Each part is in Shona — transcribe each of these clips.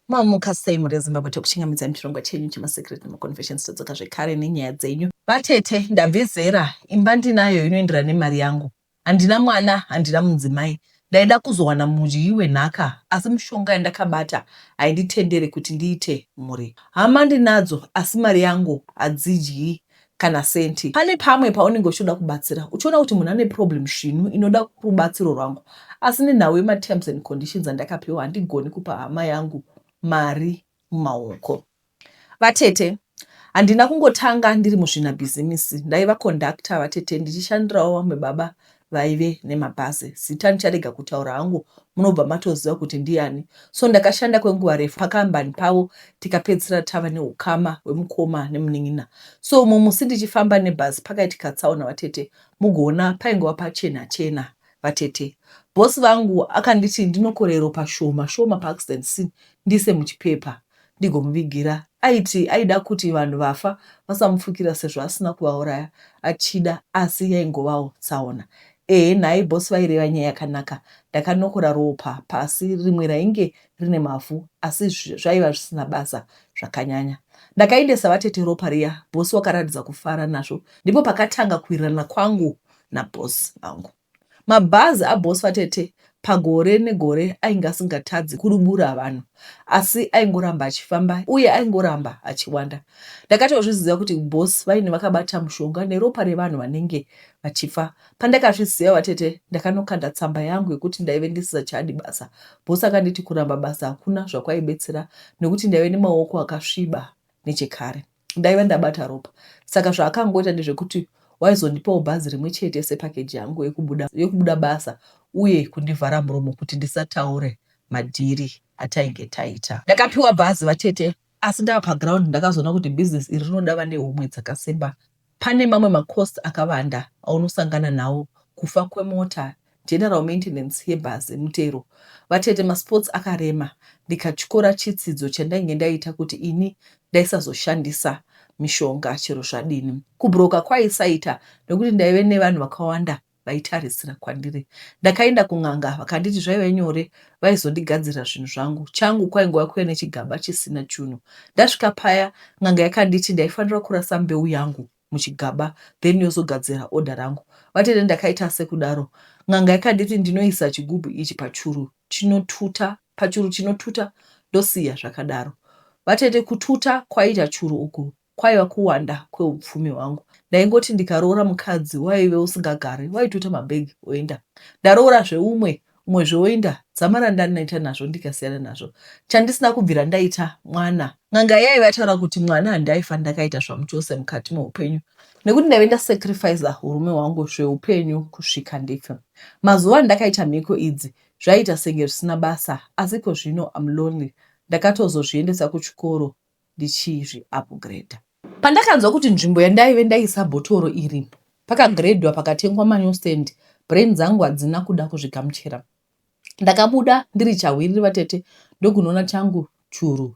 Mamuka sehemu Zimbabwe tokuchingamidza muchirongwa chenyu chemasecret nemaconfessions tadzoka zvekare nenyaya dzenyu. Vatete, ndabve zera, imba ndinayo inoenderana nemari yangu. Handina mwana, handina mudzimai. Ndaida kuzowana mudyi wenhaka, asi mushonga yandakabata hainditendere kuti ndiite mhuri. Hama ndinadzo, asi mari yangu hadzidyi kana senti. Pane pamwe paunenge uchizoda kubatsira, uchiona kuti munhu ane problem zvinu inoda rubatsiro rwangu, asi nenhau yematerms and conditions andakapiwa handigoni kupa hama yangu mari mumaoko. Vatete, handina kungotanga ndiri muzvinabhizimisi, ndaiva kondakta vatete, ndichishandirawo vamwe baba vaive nemabhazi. Zita ndicharega kutaura hangu, munobva matoziva kuti ndiani. So ndakashanda kwenguva refu pakambani pavo, tikapedzisira tava neukama hwemukoma nemunin'ina. So mumusi ndichifamba nebhazi pakaitika tsaona vatete, mugoona paingova pachena chena vatete. Bosi vangu akanditi ndinokorero pashoma shoma paaccident scene ndise muchipepa ndigomuvigira. Aiti aida kuti vanhu vafa vasamupfukira sezvo asina kuvauraya achida, asi yaingovawo tsaona. Nhai bosi vaireva nyaya yakanaka. Ndakanokora ropa pasi, rimwe rainge rine mavhu, asi zvaiva zvisina basa zvakanyanya. Ndakaendesa vatete ropa riya, bosi wakaratidza kufara nazvo. Ndipo pakatanga kuwirirana kwangu nabosi vangu. Mabhazi abosi vatete pagore negore ainge asingatadzi kurubura vanhu, asi aingoramba achifamba uye aingoramba achiwanda. Ndakatozviziva kuti bosi vaine vakabata mushonga neropa revanhu vanenge vachifa. Pandakazviziva vatete, ndakanokanda tsamba yangu yekuti ndaive ndisisachadi basa. Bosi akanditi kuramba basa hakuna zvakwaibetsera, nekuti ndaive nemaoko akasviba nechekare. Ndaiva ndabata ropa. Saka zvaakangoita ndezvekuti waizondipawo bhazi rimwe chete sepakeji yangu yokubuda basa uye kundivhara muromo kuti ndisataure madhiri atainge taita. Ndakapiwa bhazi vatete, asi ndava paground ndakazoona kuti bhizinesi iri rinoda vane homwe dzakasimba. Pane mamwe makosti akawanda aunosangana nawo, kufa kwemota, general maintenance yebhazi, mutero. Vatete, masports akarema, ndikatyora chitsidzo chandainge ndaita kuti ini ndaisazoshandisa mishonga chero zvadini. Kubhuroka kwaisaita nekuti ndaive nevanhu vakawanda vaitarisira kwandiri. Ndakaenda kun'anga, vakanditi zvaiva nyore, vaizondigadzira zvinhu zvangu. Changu kwaingova kuuya nechigaba chisina chinhu. Ndasvika paya, n'anga yakanditi ndaifanira kurasa mbeu yangu muchigaba, then yozogadzira oda rangu. Vatete, ndakaita sekudaro. N'anga yakanditi ndinoisa chigubhu ichi pachuru chinotuta, pachuru chinotuta, ndosiya zvakadaro. Vatete, kututa kwaita churu uku kwaiva kuwanda kweupfumi hwangu. Ndaingoti ndikaroora mukadzi waive usingagari, waituta mabhegi oenda. Ndaroora zveumwe zvoenda, dzamara ndanoita nazvo ndikasiyana nazvo. Chandisina kubvira ndaita mwana. N'anga yaiva taura kuti mwana handaifa ndakaita zvamuchose mukati meupenyu, nekuti ndaive ndasacrifica urume hwangu zveupenyu kusvika ndife. Mazuva andakaita mhiko idzi zvaita senge zvisina basa, asi ko zvino am lonely. Ndakatozozviendesa kuchikoro ndichizviupgrade. Pandakanzwa kuti nzvimbo yandaive ndaisa bhotoro iri pakagredwa pakatengwa manewstand, brain dzangu hadzina kuda kuzvigamuchira. Ndakabuda ndiri chawiriri vatete, ndokunoona changu churu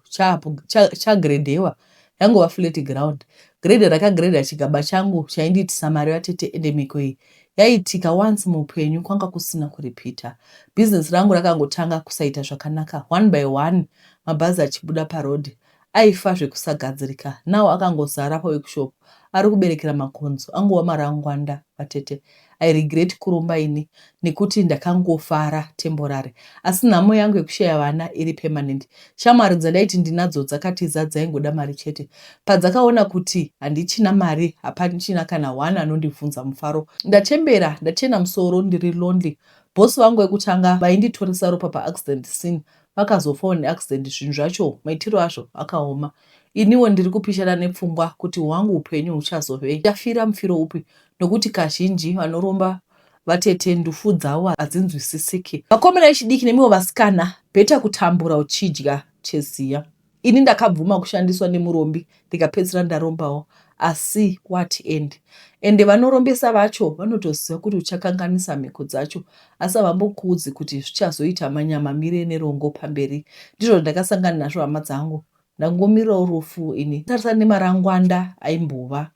chagredhewa, yangova flat ground. Grade rakagreda chigaba changu chaindiitisa mari vatete, ende mhiko iyi yaiitika once muupenyu, kwanga kusina kuripita. Bhizinesi rangu rakangotanga kusaita zvakanaka. One by one mabhazi achibuda parodhi aifa zvekusagadzirika. Nawo akangozara paworkshop, ari kuberekera makonzo, angova marangwanda vatete. I regret kurumba ini nekuti ndakangofara temporary, asi nhamo yangu yekushaya vana iri permanent. Shamwari dzandaiti ndinadzo dzakatiza dzaingoda mari chete. Padzakaona kuti handichina mari, hapachina kana one anondibvunza mufaro, ndachembera, ndachena musoro, ndiri lonely. Bosi vangu vekutanga vainditoresa ropa paaccident scene vakazofawo neaccident, zvinhu zvacho maitiro azvo akaoma. Iniwo ndiri kupishana nepfungwa kuti hwangu upenyu huchazovei, ndafira mufiro upi, nokuti kazhinji vanoromba vatete ndufu dzavo hadzinzwisisiki. Vakomana vechidiki nemiwo vasikana, bheta kutambura uchidya cheziya. Ini ndakabvuma kushandiswa nemurombi, ndikapedzisira ndarombawo, asi what end. Ende vanorombesa vacho vanotoziva kuti uchakanganisa mhiko dzacho, asi havambokuudzi kuti zvichazoita manyama mire nerongo pamberi. Ndizvo ndakasangana nazvo hama dzangu. Ndangomirawo rufu ini. Tarisana nemarangwanda aimbova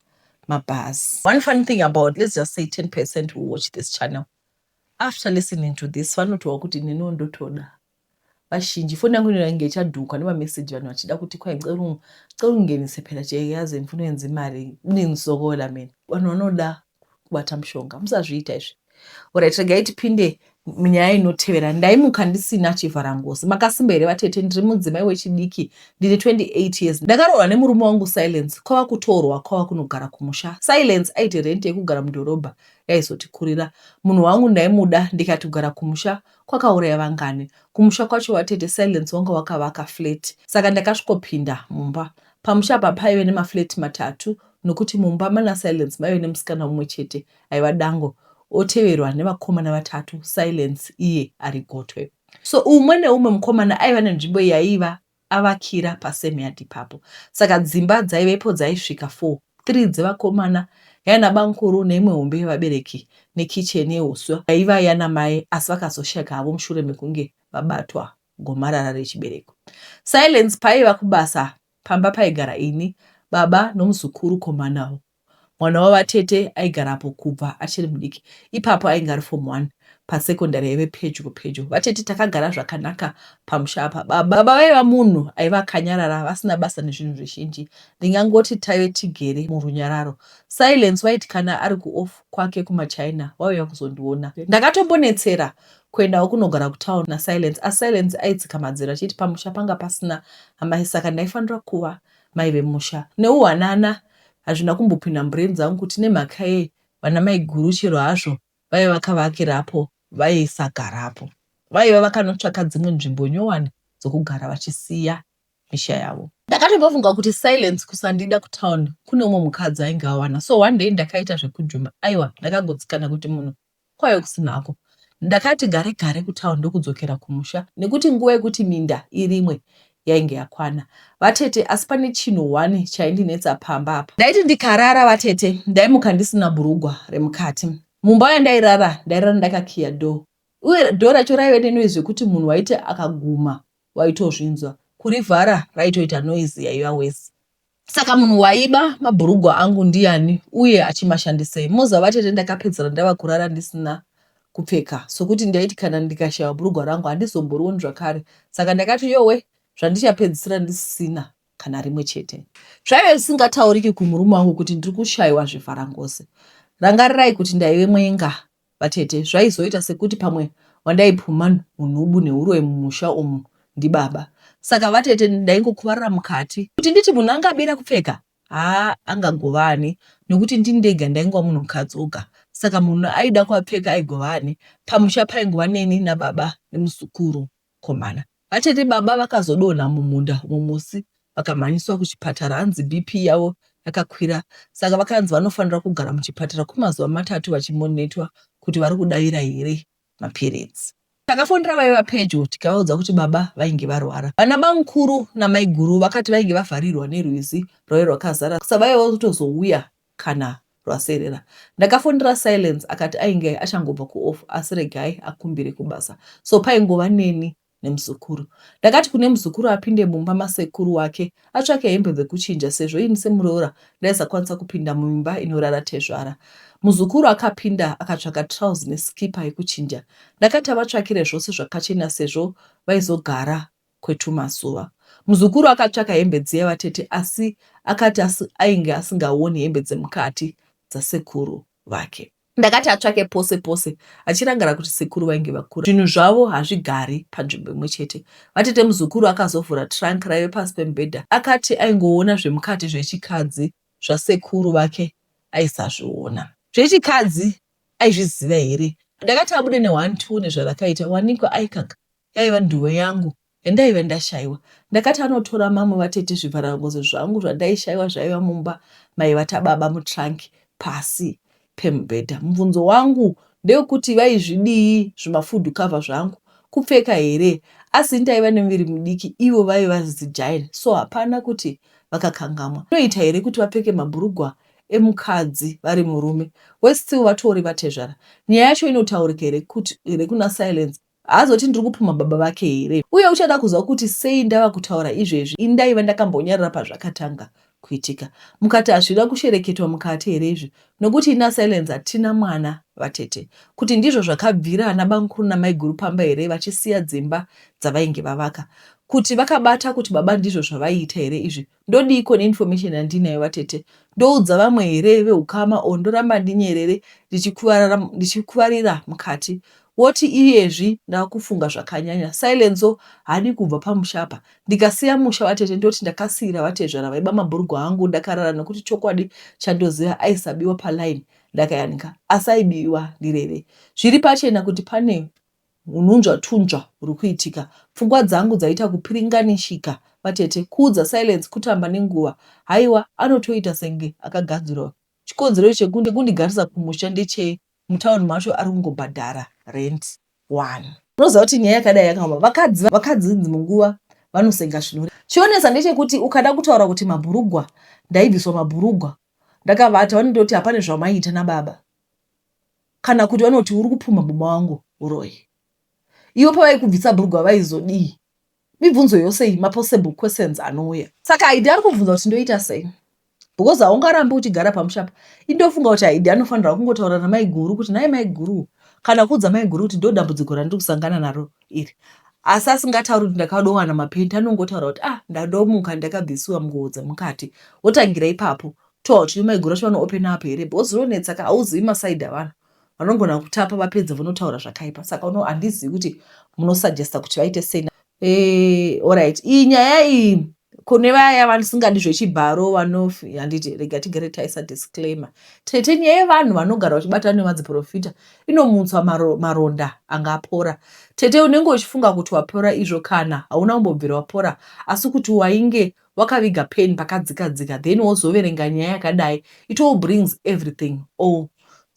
mabhazi. One funny thing about, let's just say 10% who watch this channel, after listening to this, vanotova kuti ndinondotoda. vazhinji foni yangu inenge ichadhukwa nemameseji vanhu vachida kuti kwai ungenise phela yazi mfuno yenzi mari unenisokola mena. Vanhu vanoda kubata mushonga, musazviita izvi. Alright, regai tipinde munyaya inotevera. Ndaimuka ndisina chivharangosi. Makasimba here vatete? Ndiri mudzimai wechidiki, ndine 28 years. Ndakaroorwa nemurume wangu Silence. Kwava kutorwa kwava kunogara kumusha. Silence aiti renti yekugara mudhorobha yaizotikurira. Munhu wangu ndaimuda, ndikati kugara kumusha kwakauraya vangani. Kumusha kwacho vatete Silence wanga wakavaka flat. Saka ndakasvikopinda mumba. Pamusha apa paive nemafleti matatu, nokuti mumba mana Silence maive nemusikana mumwe chete aiva Dango, oteverwa nevakomana vatatu, Silence iye ari gotwe. So umwe neumwe mukomana aiva nenzvimbo yaiva avakira pasemi ipapo. Saka dzimba dzaivepo dzaisvika 4, 3 dzevakomana, yana bankuru neimwe hombe yevabereki nekicheni yeuswa yaiva yana mai, asi vakazosheka havo mushure mekunge vabatwa gomarara rechibereko. Silence paiva kubasa, pamba paigara ini, baba nomuzukuru komanawo. Mwana wavatete aigarapo kubva achiri mudiki. Ipapo ainge ari form 1 pasekondari yaive pedyo. Vatete takagara zvakanaka pamusha apa. Baba vaiva munhu aiva kanyarara, vasina basa nezvinhu zvizhinji. Ndingangoti taive tigere murunyararo. Silence waiti kana ari kuoff kwake kumaChina wauya kuzondiona. Ndakatombonetsera kuendawo kunogara kutown naSilence. Silence aitsika madziro achiti pamusha panga pasina amai, saka ndaifanira kuva mai vemusha. Neuwanana hazvina kumbopinda mubrain dzangu kuti nemhaka yei vana mai guru chero hazvo vaiva vakavakirapo vaisagarapo. Vaiva vakanotsvaka dzimwe nzvimbo nyowani dzokugara vachisiya misha yavo. Ndakatombofunga kuti Silence kusandida kutown kune umwe mukadzi ainge awana. So one day ndakaita zvekujuma. Aiwa, ndakagotsikana kuti munhu kwaiva kusinako. Ndakati gare kutown ndokudzokera kumusha, nekuti nguva yekuti minda irimwe yainge yakwana. Vatete, asi pane chinhu 1 chaindinetsa pamba apa. Ndaiti ndikarara vatete, ndaimuka ndisina bhurugwa remukati. Mumba yandairara ndakakiya dhoo. Uye dhoo racho raive nenoizi yekuti munhu waiti akaguma waitozvinzwa. Kurivhara raitoita noizi yaiva wese. Saka munhu waiba mabhurugwa angu ndiani uye achimashandisei. Moza vatete ndakapedzera ndava kurara ndisina kupfeka. Sokuti ndaiti kana ndikashaya bhurugwa rangu handizomborioni zvakare. Saka ndakati yowe, zvandichapedzisira ndisina kana rimwe chete. Zvaive zvisingatauriki kumurume wangu kuti ndiri kushayiwa zvivharangosi. Rangarirai kuti ndaive mwenga vatete, zvaizoita sekuti pamwe wandaipuma munhubu neurwe mumusha umu ndibaba. Saka vatete ndaingokuvarira mukati kuti nditi munhu angabira kupfeka, angagovani, nokuti ndindega ndaingwa munhu mukadzoga. Saka munhu aida kuapfeka aigovani. Pamusha paingova neni nababa nemuzukuru komana. Vatete baba vakazodonha mumunda mumusi, vakamhanyiswa kuchipatara, hanzi BP yavo yakakwira. Saka vakanzi vanofanira kugara muchipatara kwemazuva 3 vachimonetwa kuti vari kudavira here maperiods. Takafonera vaiva pedyo tikavaudza kuti baba vainge varwara. Vana bamukuru namai guru vakati vainge vavharirwa nerwizi rwaive rwakazara, saka vaiva kutozouya kana rwaserera. Ndakafonera Silence akati ainge achangobva kuoff, asi regai akumbire kubasa. So paingova neni nemuzukuru. Ndakati kune muzukuru apinde mumba masekuru wake atsvake hembe dzekuchinja, sezvo ini semuroora ndaisakwanisa kupinda mumba inorara tezvara. Muzukuru akapinda akatsvaka trouser neskipa yekuchinja. Ndakati avatsvakire zvose zvakachena sezvo vaizogara kwetu mazuva. Muzukuru akatsvaka hembe dziya vatete, asi akati ainge asingaoni hembe dzemukati dzasekuru vake. Ndakati atsvake pose achirangara kuti sekuru vainge vakura, zvinhu zvavo hazvigari panzvimbo imwe chete. Vatete muzukuru akazovhura trunk raive pasi pemubhedha. Akati aingoona zvemukati zvechikadzi zvasekuru vake aisazviona. Zvechikadzi aizviziva here? Ndakati abude ne1-2 nezvarakaita, wanikwa aikanga yaiva nduwe yangu yandaiva ndashayiwa. Ndakati anotora mamwe vatete zvivharangozo zvangu zvandaishayiwa zvaiva mumba maivata baba mutranki pasi pemubhedha. Mubvunzo wangu ndewekuti vaizvidii zvimafudhu kavha zvangu, kupfeka here? Asi ndaiva nemuviri mudiki, ivo vaiva zijaini, so hapana kuti vakakangamwa. Inoita here kuti vapfeke mabhurugwa emukadzi vari murume? Westill vatori vatezvara. Nyaya yacho inotaurika here kuna Silence? Haazoti ndiri kupuma baba vake here? Uye uchada kuzwa kuti sei ndava kutaura izvezvi? Indaiva ndakambonyarara pazvakatanga kuitika. Mukati hazvida kushereketwa mukati here izvi, nokuti ina Silence hatina mwana vatete. Kuti ndizvo zvakabvira ana bamukuru namai guru pamba here vachisiya dzimba dzavainge vavaka. Kuti vakabata kuti baba ndizvo zvavaiita here izvi. Ndodiko neinformation yandinayo vatete. Ndoudza vamwe here veukama ndoramba ndinyerere ndichikuvarira mukati. Woti iyezvi ndakufunga zvakanyanya. Silence hadi kubva pamushapa. Ndikasiya musha vatete ndoti ndakasiyira vatezvara vaiba mabhurugwa angu ndakarara nokuti chokwadi chandoziva aisabiwa paline. Ndakayanika asaibiwa ndirere. Zviri pachena kuti pane ununzva tunzva uri kuitika. Pfungwa dzangu dzaita kupiringanishika vatete. Kuudza Silence kutamba nenguva. Haiwa anotoita senge akagadzirwa. Chikonzero chekundigarisa kumusha ndeche mutauni macho ari kungobhadhara rent 1. Unoziva kuti nyaya yakadai yakaoma. Vakadzi munguva vanosenga zvinhu. Chionesa ndechekuti ukada kutaura kuti mabhurugwa ndaibviswa mabhurugwa ndakavata vanondoti hapana zvamaita nababa. Kana kuti vanoti uri kupuma baba wangu uroyi. Ivo pavaikubvisa bhurugwa vaizodii? Mibvunzo yose iyi mapossible questions anouya. Saka Aidhi ari kubvunza kuti ndoita sei? Because haungarambi uchigara pamushapa. Indofunga kuti Aidhi anofanira kungotaura namai guru kuti nai mai guru, kana kuudza mai guru kuti ndo dambudziko randiri kusangana naro iri. Asi asingatauri kuti ndakadowana mapenda, anongotaura kuti ndadomuka ndakabvisiwa nguo dzemukati. Wotangira ipapo. Taura kuti mai guru acho open up here. Because zvinonetsa hauzivi masaidhi avanhu. Vanongona kutapa vapedza vanotaura zvakaipa. Saka handizivi kuti munosuggesta kuti vaite sei. Alright. Iyi nyaya iyi kune vaya vanisingadi zvechibharo handiti rega tigare taisa disclaimer. Tete nyaya yevanhu vanogara vachibatana nemadziprofita inomutswa maronda angapora. Tete unenge uchifunga kuti wapora izvo kana hauna kumbobvira wapora, asi kuti wainge wakaviga pain pakadzikadzika then wozoverenga nyaya yakadai, it all brings everything all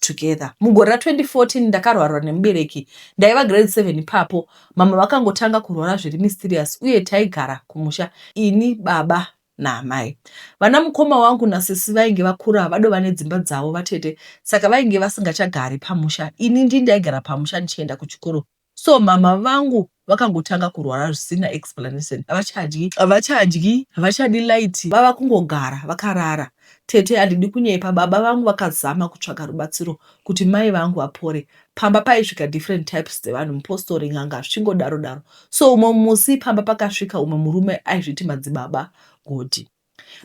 together. Mugore ra2014 ndakarwarwa nemubereki. Ndaiva grade 7 ipapo. Mama vakangotanga kurwara zviri mysterious uye taigara kumusha ini, baba naamai. Vana mukoma wangu nasisi vainge vakura havadova nedzimba dzavo vatete. Saka vainge vasingachagari pamusha. Ini ndaigara pamusha ndichienda kuchikoro. So mama vangu vakangotanga kurwara zvisina explanation. Havachadyi, havachadi light. Vava kungogara vakarara. Tete handidi kunyepa. Baba vangu vakazama kutsvaka rubatsiro kuti mai vangu apore. Pamba paisvika different types dzevanhu, mupostori, n'anga zvichingodaro daro. So umwe musi pamba pakasvika umwe murume aizviti madzibaba Godhi.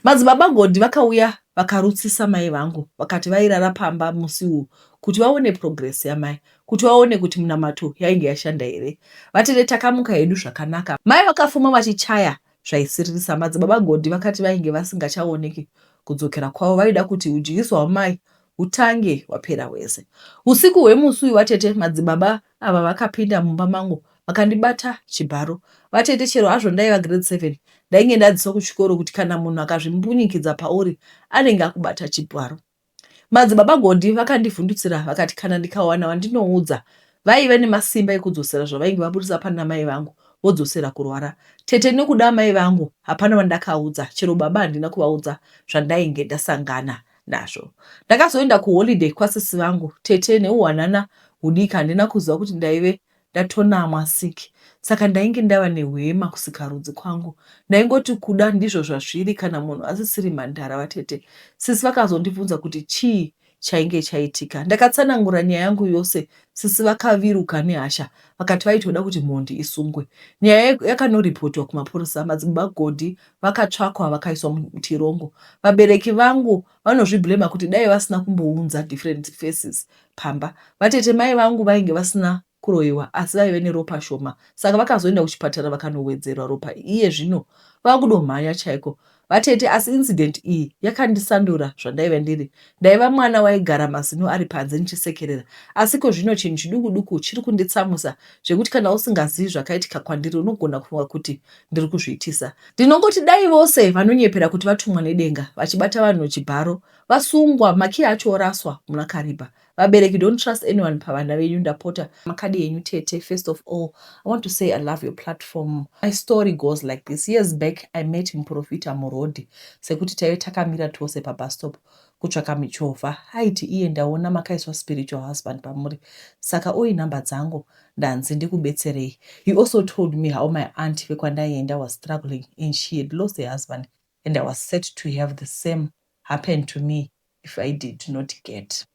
Madzibaba Godhi vakauya vakarutsisa mai vangu. Vakati vairara pamba musi uyu kuti vaone progress yamai, kuti vaone kuti munamato yainge yashanda here. Vatete takamuka hedu zvakanaka. Mai vakafuma vachichaya zvaisiririsa. Madzibaba Godhi vakati vainge vasingachaoneki kudzokera kwavo, vaida kuti udyiswa hwamai utange wapera wese. Usiku hwemusi uyu vatete madzibaba ava vakapinda mumba mangu vakandibata chibharo. Vatete chero hazvo ndaiva grade 7 ndainge ndadzidziswa kuchikoro kuti kana munhu akazvimbunyikidza pauri anenge akubata chibharo. Madzibaba Godhi vakandivhundutsira vakati kana ndikawana wandinoudza, vaiva nemasimba ekudzosera zvavainge vabudisa pana mai vangu vodzosera kurwara. Tete nekuda mai vangu hapana vandakaudza, chero baba handina kuvaudza zvandainge ndasangana nazvo. Ndakazoenda kuholiday kwasisi vangu. Tete neuwanana hudiki handina kuziva kuti ndaive ndatonamwa siki. Saka ndainge ndava nehwema kusikarudzi kwangu. Ndaingoti kuda ndizvo zvazviri kana munhu asisiri mhandara vatete. Sisi vakazondibvunza kuti chii chainge chaitika. Ndakatsanangura nyaya yangu yose. Sisi vakaviruka nehasha. Vakati vaitoda kuti mhondi isungwe. Nyaya yakanoripotwa kumapurisa. Madzibaba Godhi vakatsvakwa vakaiswa mutirongo. Vabereki vangu vanozviblema kuti dai vasina kumbounza different faces pamba. Vatete mai vangu vainge vasina kuroiwa asi vaive neropa shoma. Saka vakazoenda kuchipatara vakanowedzerwa ropa. Iye zvino vakudomhanya chaiko. Vatete asi incident iyi yakandisandura zvandaiva ndiri. Ndaiva mwana waigara mazino ari panze ndichisekerera. Asiko zvino chinhu chiduku chiri kunditsamusa zvekuti kana usingazivi zvakaitika kwandiri unogona kufunga kuti ndiri kuzviitisa. Ndinongoti dai vose vanonyepera kuti vatumwa nedenga vachibata vanhu chibharo vasungwa, maki acho oraswa muna Kariba. Vabereki, don't trust anyone pavana venyu. Ndapota makadi yenyu tete. First of all, I want to say I love your platform. My story goes like this. Years back, I met Muprofita Murodi. Sekuti taive takamira tose pabus stop kutsvaka michovha. Aiti iye ndaona makaiswa spiritual husband pamuri. Saka oi namba dzangu ndanzi ndikubetserei. He also told me how my aunt vekwandaienda was struggling and she had lost her husband and I was set to have the same happen to me if I did not get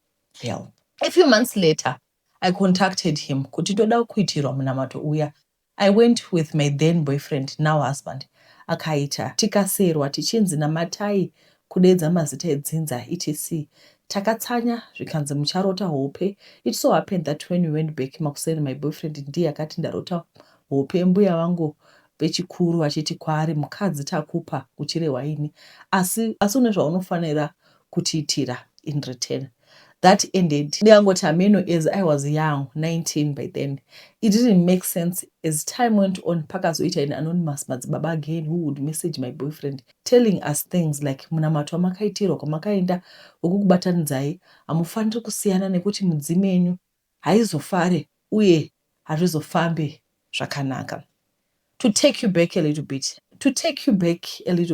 help. A few months later, I contacted him kuti ndoda kuitirwa munamato uya. I went with my then boyfriend, now husband. Akaita tikaserwa tichinzi namatai kudedza mazita edzinza etc. Takatsanya zvikanzi mucharota hope. It so happened that when we went back makuseni, my boyfriend ndiye akati ndarota hope. Mbuya wangu vechikuru vachiti kwaari, mukadzi takupa kuchire waini, asi une zvaunofanira kutiitira in return. That ended. As I was young, 19 by then, it didn't make sense. As time went on, pakazoita an anonymous madzibaba again who would message my boyfriend telling us things like munamato amakaitirwa kwamakaenda okukubatanidzai amufaniri kusiyana nekuti mudzime yenyu haizofare uye hazvizofambe zvakanaka. To take you back a little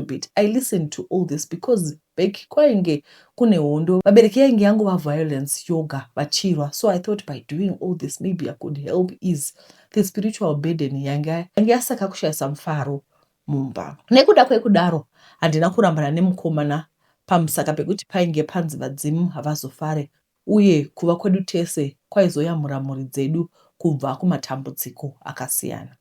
bit, I listened to all this because back kwainge kune hondo, vabereki yainge yangova violence yoga vachirwa. So I thought by doing all this maybe I could help ease the spiritual burden yange yasaka kushayisa mufaro mumba. Nekuda kwekudaro handina kurambana nemukomana pamusaka pekuti painge panzi vadzimu havazofare uye kuva kwedu tese kwaizoyamura mhuri dzedu kubva kumatambudziko akasiyana.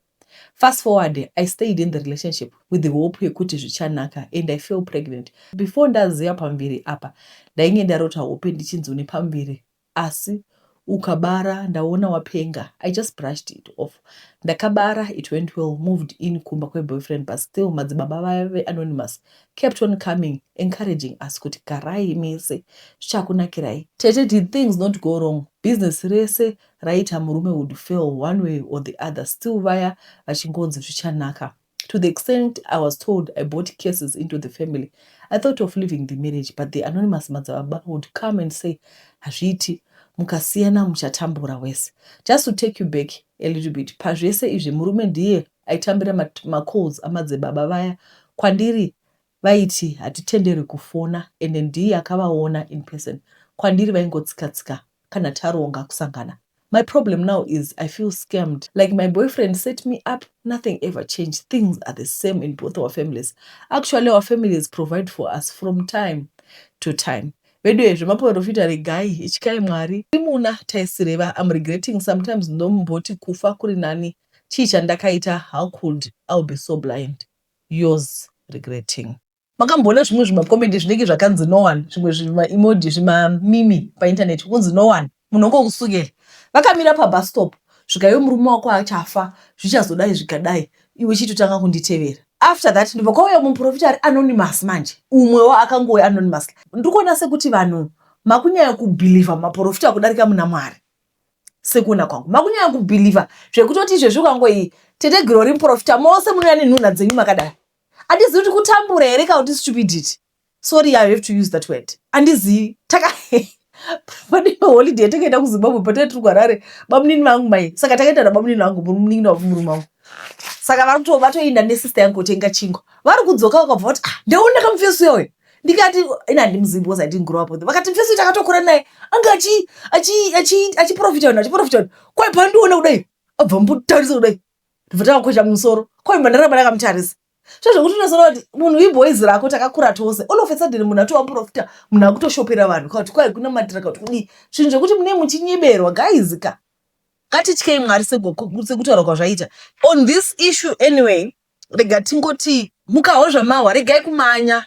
Fast forward, I stayed in the relationship with the hope yekuti zvichanaka, and I fell pregnant. Before ndaziva pambiri apa, ndainge ndarota hope ndichinzi une pambiri, asi ukabara ndaona wapenga. I just brushed it off. Ndakabara, it went well, moved in kumba kwe boyfriend, but still madzibaba vave anonymous kept on coming, encouraging us kuti garai mese, zvichakunakirai. Tete, did things not go wrong? Business rese raita murume would fail one way or the other, still vaya vachingonzi zvichanaka. To the extent I was told I brought cases into the family. I thought of leaving the marriage, but the anonymous madzibaba would come and say, hazviti, mukasiyana muchatambura wese. Just to take you back a little bit, pazvese izvi murume ndiye aitambira macalls amadzibaba vaya kwandiri vaiti hatitenderi kufona, ende ndiye akavaona in person. Kwandiri vaingotsika-tsika kana taronga kusangana. My problem now is I feel scammed. Like my boyfriend set me up, nothing ever changed. Things are the same in both our families. Actually, our families provide for us from time to time. Vedwe maprofita regai ichikai mwari imuna taisireva. I'm regretting sometimes ndomboti kufa kuri nani chii chandakaita. How could I be so blind? Yours regretting. Makambona zvimwe zvimakomedi zvinenge zvakanzi no one, zvimwe zvima-emoji zvima-mimi painternet kunzi no one, munhu ongokusukela vakamira pabus stop, zvikaiwe murume wako achafa zvichazodai zvikadai, iwe chitotanga kunditevera. After that ndibva kwauya muprofita ari anonymous manje, umwewo akangouya anonymous. Ndikuona sekuti vanhu makunyanya kubhilivha maprofita kudarika muna Mwari. Sekuona kwangu makunyanya kubhilivha zvekutoti izvezvi ukangoi tete Glory muprofita mose munouya nenhunha dzenyu makadai. Handizivi kuti kutambura here kana kuti stupidity. Sorry, I have to use that word. Handizivi. Pane holiday takaenda kuZimbabwe patati tiri kuHarare, bamunini vangu mai. Saka takaenda nabamunini vangu muningi wamurume wangu. Saka vatoenda nesister yangu kotenga chingwa. Vari kudzoka vakabva vati, ndaona kamufesi uyo. Ndikati ina ndimzivi because I didn't grow up with him. Vakati mufesi takatokura naye anga achiprofita naye. Kwai pandiona kudai. Abva mutarisa kudai. Ndibva takakwesha musoro. Kwai mandaramba ndakamutarisa. Zvekuti unoziva kuti munhu ibhoizi rako takakura tose, all of a sudden munhu atowaprofita, munhu akutoshopera vanhu kuti kwai kuna matira kuti kudii, zvinhu zvekuti mune muchinyeberwa guys ka. Ngatityei Mwari sekutaura kwazvaita. On this issue anyway, rega tingoti mukawo zvamahwa regai kumanya.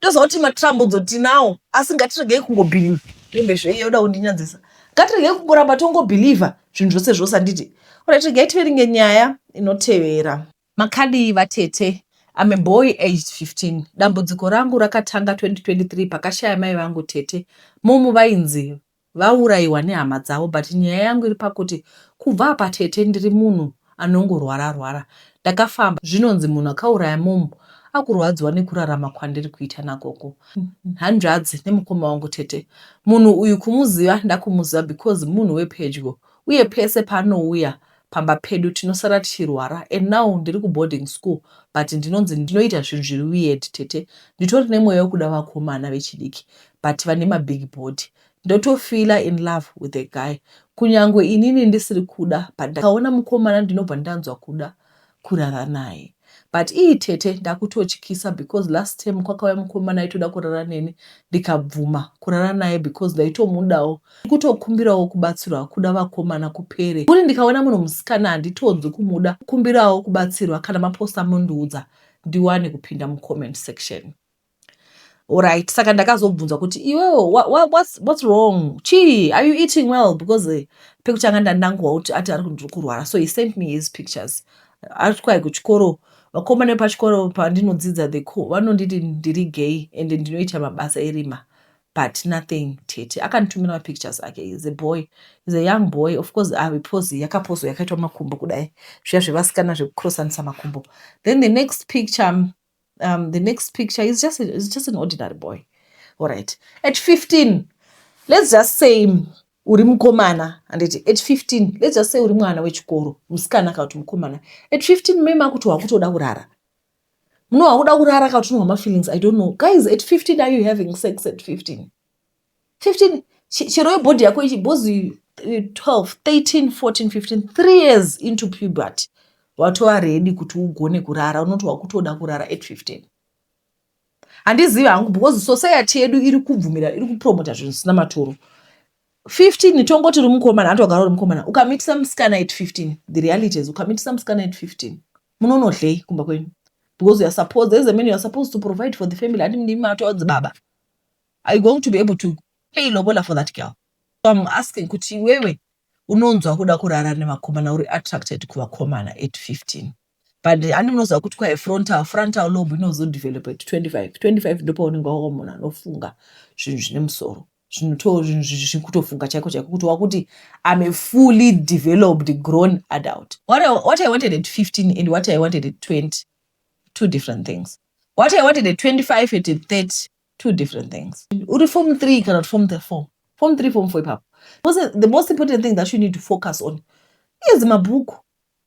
Ndoziva kuti matrambudzo tinawo, asi ngatiregei kungobhiliva. Ndembe zveyoda kundinyadzisa. Ngatiregei kungoramba tongobhiliva zvinhu zvose handiti. Alright, regai tiveringe nyaya inotevera. Makadi vatete. I'm a boy aged 15. Dambudziko rangu rakatanga 2023 pakashaya mai vangu tete. Momu vainzi vaurayiwa nehama dzavo, but nyaya yangu iri pakuti kubva apa tete ndiri munhu anongorwara. Ndakafamba zvinonzi munhu akauraya momu akurwadziwa nekurarama kwandiri kuita nakoko. Hanzvadzi nemukoma wangu tete. Munhu uyu kumuziva ndakumuziva because munhu wepedyo, uye pese panouya pamba pedu tinosara tichirwara. And now ndiri kuboarding school, but ndinonzi ndinoita zvinhu zviri weird tete. Nditori nemweya wekuda vakomana vechidiki, but vane mabig body. Ndotofila in love with a guy. Kunyangwe inini ndisiri kuda, but ndakaona mukomana ndinobva ndanzwa kuda kurara naye. but iitete ndakutotyisa because last time kwakauya mukomana aitoda kurara neni ndikabvuma kurara naye because ndaitomudawo kutokumbirawo kubatsirwa kuda vakomana kupere kuti ndikaona munhu musikana handitonzwi kumuda kukumbirawo kubatsirwa kana maposta mundiudza ndiwane kupinda mucomment section. Alright, saka ndakazobvunzwa kuti iwewo what's wrong? Chii, are you eating well? Because pekutanga ndandanguwa kuti ati ari kundiri kurwara. So he sent me his pictures. Ari kwai kuchikoro, vakomana vepachikoro pandinodzidza vanonditi ndiri gay and ndinoita mabasa erima. But nothing tete. Akanditumira pictures ake. He's a boy. He's a young boy. Of course, avipozi yakapozo yakaitwa makumbo kudai. Zviya zvevasikana zvekucrossanisa makumbo. Then the next picture is just an ordinary boy. All right. At 15, let's just say uri mukomana, and at 15, let's just say uri mwana wechikoro, musikana kauti mukomana. At 15, mema kuti wakutoda kurara. Muno wakuda kurara kauti unohama feelings, I don't know. Guys, at 15, are you having sex at 15? 15, chero body yako ichibozi 12, 13, 14, 15, 3 years into puberty. Watova ready kuti ugone kurara, unoti wakutoda kurara at 15. Handiziva hangu because society yedu iri kubvumira, iri kupromota zvinhu zvisina maturo. 15 tongoti uri mukomana, handogara uri mukomana. Ukamitisa musikana at 15, the reality is ukamitisa musikana at 15. Munonodlei kumba kwenyu. Because you are supposed, there's a man you are supposed to provide for the family. Handi mnimi matowadzi baba. Are you going to be able to pay lobola for that girl? So I'm asking kuti wewe unonzwa kuda kurara nemakomana uri attracted kuvakomana at 15. But handi munozwa kuti kwa frontal lobe inozodevelop at 25. 25 ndipo unenge wakomona anofunga zvinhu zvine musoro. Zvinhu kutofunga chaiko kuti wakuti I'm a fully developed grown adult. What I wanted at 15 and what I wanted at 20, two different things. What I wanted at 25 and at 30, two different things. Uri form 3 cannot form the 4. Form 3, form 4 papa. The most important thing that you need to focus on is mabhuku.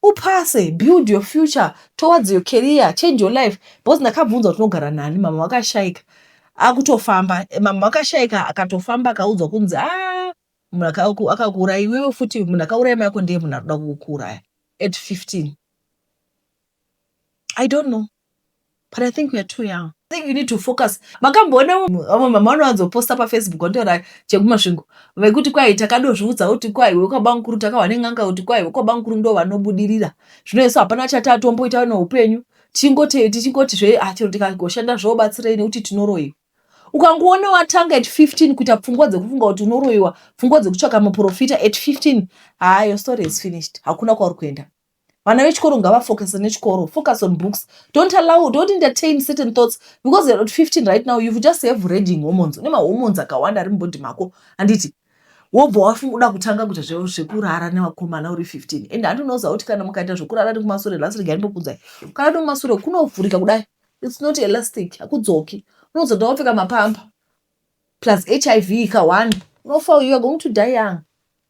Upase, build your future towards your career, change your life. Because ndakabvunza kuti unogara nani, mama wakashaika. Akutofamba, mama wakashaika akatofamba akaudzwa kunzi munhu akakuuraya iwewe futi munhu akauraya mai yako ndiye munhu anoda kukuuraya at 15. I don't know, but I think we are too young. I think you need to focus. Makamboona mama vanowanzoposta paFacebook vantaura chekumasvingo vekuti kwai takadozviudza kuti kwai wekwa nkuru takawa nen'anga kuti kwai wekwa nkuru ndo vanobudirira. Zvinoisa hapana chatatomboita neupenyu. Tichingoti chero tikagoshanda zvobatsirei nekuti tinoroyiwa. Ukangoona watanga at 15 kuita pfungwa dzekufunga kuti unoroyiwa, pfungwa dzekutsvaka muprofita at 15, your story is finished. Hakuna kwauri kuenda. Vana vechikoro ngavafocus nechikoro. Focus on books. Don't entertain certain thoughts because at 15 right now you just have raging hormones. Nema hormones akawanda ari mubody mako. Anditi wobva wafunga kutanga kuita zvekurara nevakomana uri 15. And handinoziva kuti kana mukaita zvekurara nekumasure lasi regai ndimbokunzai. Kana nekumasure kunovhurika kudai. It's not elastic. Hakudzoki. Unozoda wapfeka mapamba. Plus HIV ikawanda. Unofa you are going to die young.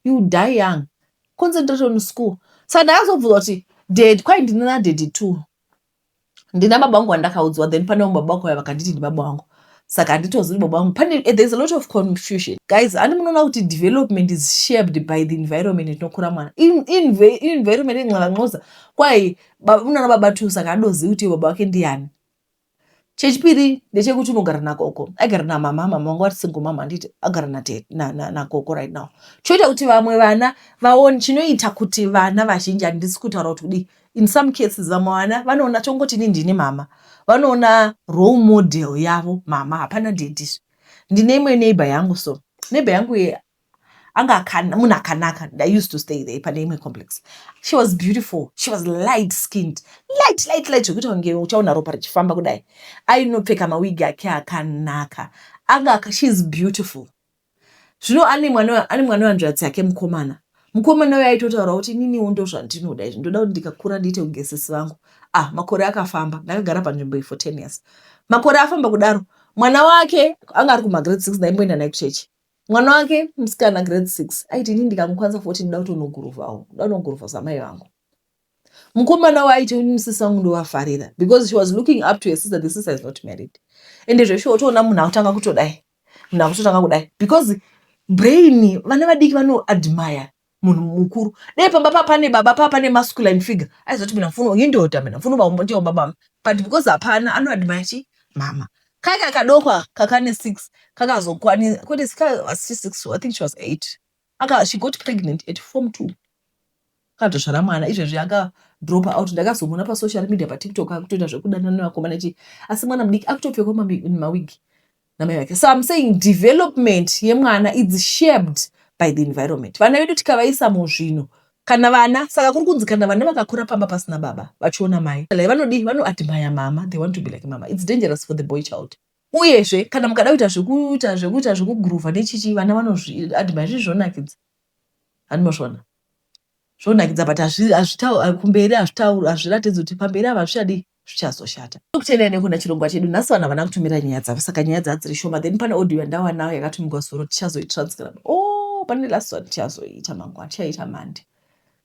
You die young. Concentrate on school. Saka ndakazobvunzwa kuti dad kwai ndina daddy too. Ndina baba vangu vandakaudzwa, then pane baba vako vakanditi ndi baba vangu. Saka handitozivi baba vangu. There's a lot of confusion. Guys, handi munoona kuti development is shaped by the environment inokura mwana. Environment inxalanxoza. Kwai unoona baba tu saka handozivi kuti baba wake ndiani. Chechipiri ndechekuti unogara nakoko. Agara namama, mama wangu ati single mama nditi agara nakoko right now. Choita kuti vamwe vana vaone chinoita kuti vana vazhinji handisi kutaura kuti kudi. In some cases vamwe vana vanoona chongoti ndini mama. Vanoona role model yavo mama hapana daddy. Ndine imwe neighbor yangu so. Neighbor yangu munhu akanaka. I used to stay there pane imwe complex. She was beautiful. She was light skinned. Light. Zvekuti wange uchaona ropa richifamba kudai. Ainopfeka mawigi ake akanaka. She's beautiful. Zvino ane mwana wanzvadzi yake mukomana. Mukomana uya aitotaura kuti ininiwo ndo zvandinoda izvi. Ndoda kuti ndikakura ndiite ugesesi vangu. Makore akafamba. Ndakagara panzvimbo iyi for 10 years. Makore afamba kudaro. Mwana wake anga ari kumagrade 6 ndaimboenda naye kuchechi. Mwana wake musikana grade 6 aiti inini ndikamukwanisa 14 ndoda kuti unoguruva samai vangu. Mukomana waiti unisisa wangu ndowafarira because she was looking up to her sister. The sister is not married. Ende zvesho utoona munhu akutanga kutodai. Munhu akutotanga kudai because brain vana vadiki vano admire. munhu mukuru. Dei pamba pane baba pane masculine figure. Aizoti mina ndifuna yindoda mina ndifuna uba njengobaba. But because hapana anoadmire chi mama. Kaka kadokwa kakane 6 kakazokwani kwete sika was 6 I think she was 8. She got pregnant at form 2. Katozvara mwana izvezvi drop out ndakazomona pasocial media paTikTok akutoita zvekudana nevakomana chi asi mwana mudiki akutopfekwa mawigi namai vake. So I'm saying development yemwana is shaped by the environment. Vana vedu tikavaisa muzvinhu kana vana saka kuri kunzi kana vana vakakura pamba pasina baba vachiona mai vanoadmire mama, they want to be like mama. It's dangerous for the boy child. Uyezve kana mukada kuita zvekugroova nechichi vana vanozviadmire zvizvonakidza hanimozvona zvonakidza but kumberi hazviratidzi kuti pamberi ava zvichadi zvichazoshata. Kutendai nekuna chirongwa chedu nhasi vana vana kutumira nyaya dzavo saka nyaya dzadziri shoma. Then pane audio yandawanayo yakatumigwa zuro tichazoitranscribe. Pane last one tichazoita mangwana tichaita Monday.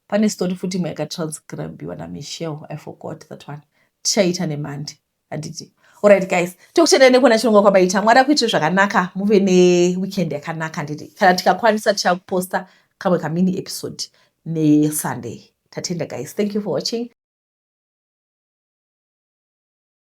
Pane story futi imwe yakatranscribiwa naMichelle, I forgot that one. Tichaita neMonday handiti. Alright guys, tokutendai nekuna chirongwa kwabaita. Mwari akuitire zvakanaka, muve neweekend yakanaka handiti. Kana tikakwanisa tichaposta kamwe kamini episode neSunday. Tatenda guys, thank you for watching.